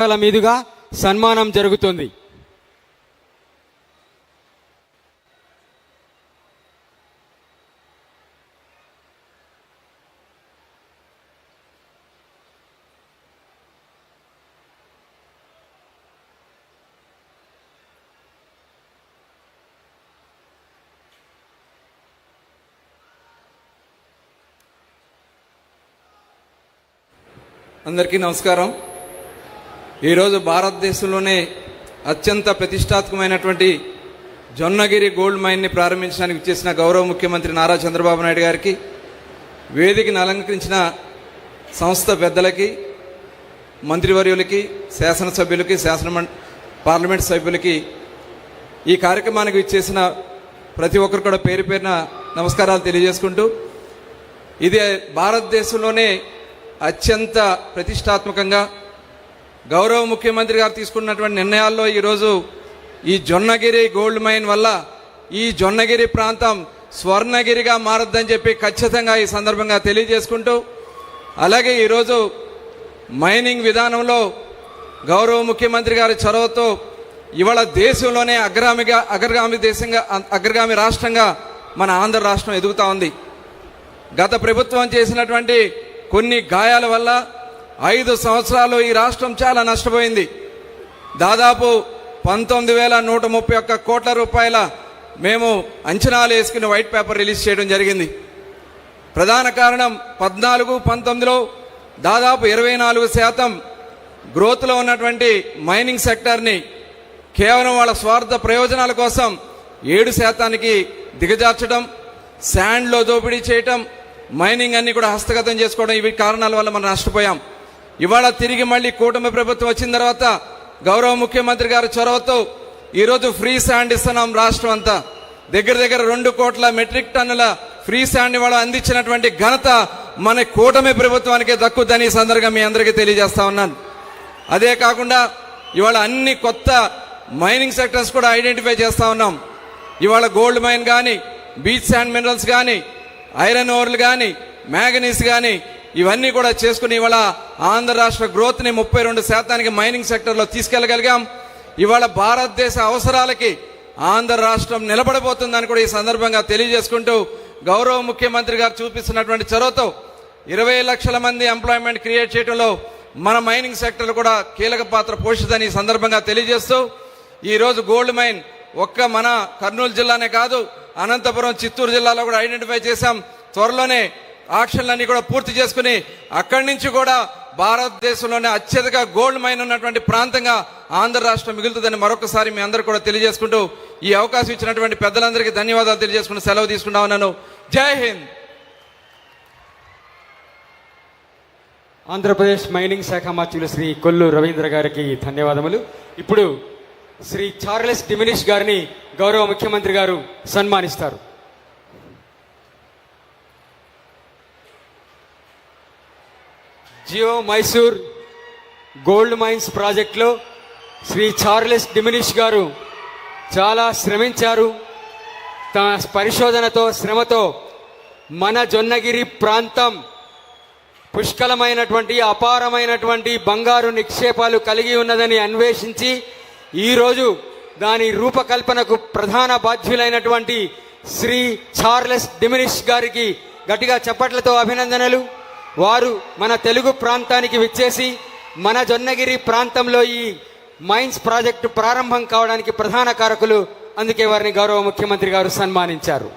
మీదుగా సన్మానం జరుగుతుంది. అందరికీ నమస్కారం. ఈరోజు భారతదేశంలోనే అత్యంత ప్రతిష్టాత్మకమైనటువంటి జొన్నగిరి గోల్డ్ మైన్ని ప్రారంభించడానికి ఇచ్చేసిన గౌరవ ముఖ్యమంత్రి నారా చంద్రబాబు నాయుడు గారికి, వేదికను అలంకరించిన సంస్థ పెద్దలకి, మంత్రివర్యులకి, శాసనసభ్యులకి, పార్లమెంట్ సభ్యులకి, ఈ కార్యక్రమానికి ఇచ్చేసిన ప్రతి ఒక్కరు కూడా పేరు పేరున నమస్కారాలు తెలియజేసుకుంటూ, ఇది భారతదేశంలోనే అత్యంత ప్రతిష్టాత్మకంగా గౌరవ ముఖ్యమంత్రి గారు తీసుకున్నటువంటి నిర్ణయాల్లో ఈరోజు ఈ జొన్నగిరి గోల్డ్ మైన్ వల్ల ఈ జొన్నగిరి ప్రాంతం స్వర్ణగిరిగా మారద్దని చెప్పి ఖచ్చితంగా ఈ సందర్భంగా తెలియజేసుకుంటూ, అలాగే ఈరోజు మైనింగ్ విధానంలో గౌరవ ముఖ్యమంత్రి గారి చొరవతో ఇవాళ దేశంలోనే అగ్రగామి రాష్ట్రంగా మన ఆంధ్ర రాష్ట్రం ఎదుగుతూ ఉంది. గత ప్రభుత్వం చేసినటువంటి కొన్ని గాయాల వల్ల 5 సంవత్సరాలు ఈ రాష్ట్రం చాలా నష్టపోయింది. దాదాపు 19,131 కోట్ల రూపాయల మేము అంచనాలు వేసుకుని వైట్ పేపర్ రిలీజ్ చేయడం జరిగింది. ప్రధాన కారణం 14-19లో దాదాపు 24% గ్రోత్లో ఉన్నటువంటి మైనింగ్ సెక్టర్ని కేవలం వాళ్ళ స్వార్థ ప్రయోజనాల కోసం 7%కి దిగజార్చడం, శాండ్లో దోపిడీ చేయటం, మైనింగ్ అన్ని కూడా హస్తగతం చేసుకోవడం, ఇవి కారణాల వల్ల మనం నష్టపోయాం. ఇవాళ తిరిగి మళ్ళీ కూటమి ప్రభుత్వం వచ్చిన తర్వాత గౌరవ ముఖ్యమంత్రి గారి చొరవతో ఈరోజు ఫ్రీ శాండ్ ఇస్తున్నాం. రాష్ట్రం అంతా దగ్గర 2 కోట్ల మెట్రిక్ టన్నుల ఫ్రీ శాండ్ ఇవాళ అందించినటువంటి ఘనత మన కూటమి ప్రభుత్వానికే దక్కుద్దని ఈ సందర్భంగా మీ అందరికీ తెలియజేస్తా ఉన్నాను. అదే కాకుండా ఇవాళ అన్ని కొత్త మైనింగ్ సెక్టర్స్ కూడా ఐడెంటిఫై చేస్తా ఉన్నాం. ఇవాళ గోల్డ్ మైన్ కానీ, బీచ్ శాండ్ మినరల్స్ కానీ, ఐరన్ ఓర్లు కానీ, మ్యాగనీస్ కానీ, ఇవన్నీ కూడా చేసుకుని ఇవాళ ఆంధ్ర రాష్ట్ర గ్రోత్ని 32% మైనింగ్ సెక్టర్లో తీసుకెళ్లగలిగాం. ఇవాళ భారతదేశ అవసరాలకి ఆంధ్ర రాష్ట్రం నిలబడబోతుందని కూడా ఈ సందర్భంగా తెలియజేసుకుంటూ, గౌరవ ముఖ్యమంత్రి గారు చూపిస్తున్నటువంటి చొరవతో 20 లక్షల మంది ఎంప్లాయ్మెంట్ క్రియేట్ చేయడంలో మన మైనింగ్ సెక్టర్ కూడా కీలక పాత్ర పోషిస్తుందని ఈ సందర్భంగా తెలియజేస్తూ, ఈరోజు గోల్డ్ మైన్ ఒక్క మన కర్నూలు జిల్లానే కాదు, అనంతపురం, చిత్తూరు జిల్లాలో కూడా ఐడెంటిఫై చేశాం. త్వరలోనే ఆక్షన్లన్నీ కూడా పూర్తి చేసుకుని అక్కడి నుంచి కూడా భారతదేశంలోనే అత్యధిక గోల్డ్ మైన్ ఉన్నటువంటి ప్రాంతంగా ఆంధ్ర రాష్ట్రం మిగులుతుందని మరొకసారి మీ అందరూ కూడా తెలియజేసుకుంటూ, ఈ అవకాశం ఇచ్చినటువంటి పెద్దలందరికీ ధన్యవాదాలు తెలియజేసుకుంటూ సెలవు తీసుకుంటా ఉన్నాను. జై హింద్. ఆంధ్రప్రదేశ్ మైనింగ్ శాఖ మంత్రులు శ్రీ కొల్లు రవీంద్ర గారికి ధన్యవాదములు. ఇప్పుడు శ్రీ చార్లెస్ డిమినిష్ గారిని గౌరవ ముఖ్యమంత్రి గారు సన్మానిస్తారు. జియో మైసూర్ గోల్డ్ మైన్స్ ప్రాజెక్టులో శ్రీ చార్లెస్ డిమినిష్ గారు చాలా శ్రమించారు. తన పరిశోధనతో, శ్రమతో మన జొన్నగిరి ప్రాంతం పుష్కలమైనటువంటి, అపారమైనటువంటి బంగారు నిక్షేపాలు కలిగి ఉన్నదని అన్వేషించి ఈరోజు దాని రూపకల్పనకు ప్రధాన బాధ్యులైనటువంటి శ్రీ చార్లెస్ డిమినిష్ గారికి గట్టిగా చప్పట్లతో అభినందనలు. వారు మన తెలుగు ప్రాంతానికి విచ్చేసి మన జొన్నగిరి ప్రాంతంలో ఈ మైన్స్ ప్రాజెక్టు ప్రారంభం కావడానికి ప్రధాన కారకులు. అందుకే వారిని గౌరవ ముఖ్యమంత్రి గారు సన్మానించారు.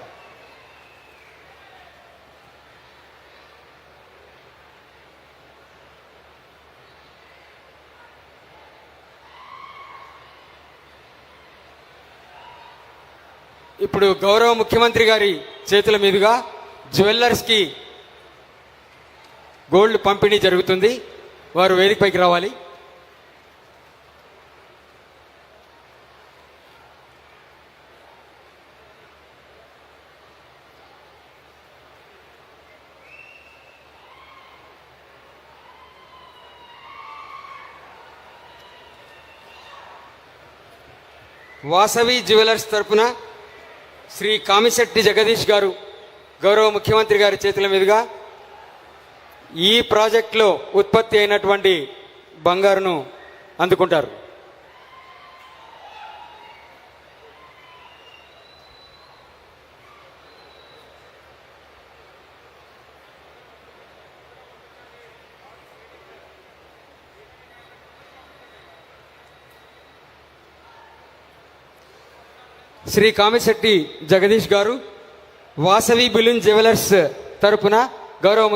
ఇప్పుడు గౌరవ ముఖ్యమంత్రి గారి చేతుల మీదుగా జ్యువెల్లర్స్కి గోల్డ్ పంపిణీ జరుగుతుంది. వారు వేదికపైకి రావాలి. వాసవి జ్యువెలర్స్ తరపున శ్రీ కామిశెట్టి జగదీష్ గారు గౌరవ ముఖ్యమంత్రి గారి చేతుల మీదుగా ఈ ప్రాజెక్టులో ఉత్పత్తి అయినటువంటి బంగారును అందుకుంటారు. శ్రీ కామిశెట్టి జగదీష్ గారు వాసవి బిలిన్ జ్యువెలర్స్ తరపున గౌరవ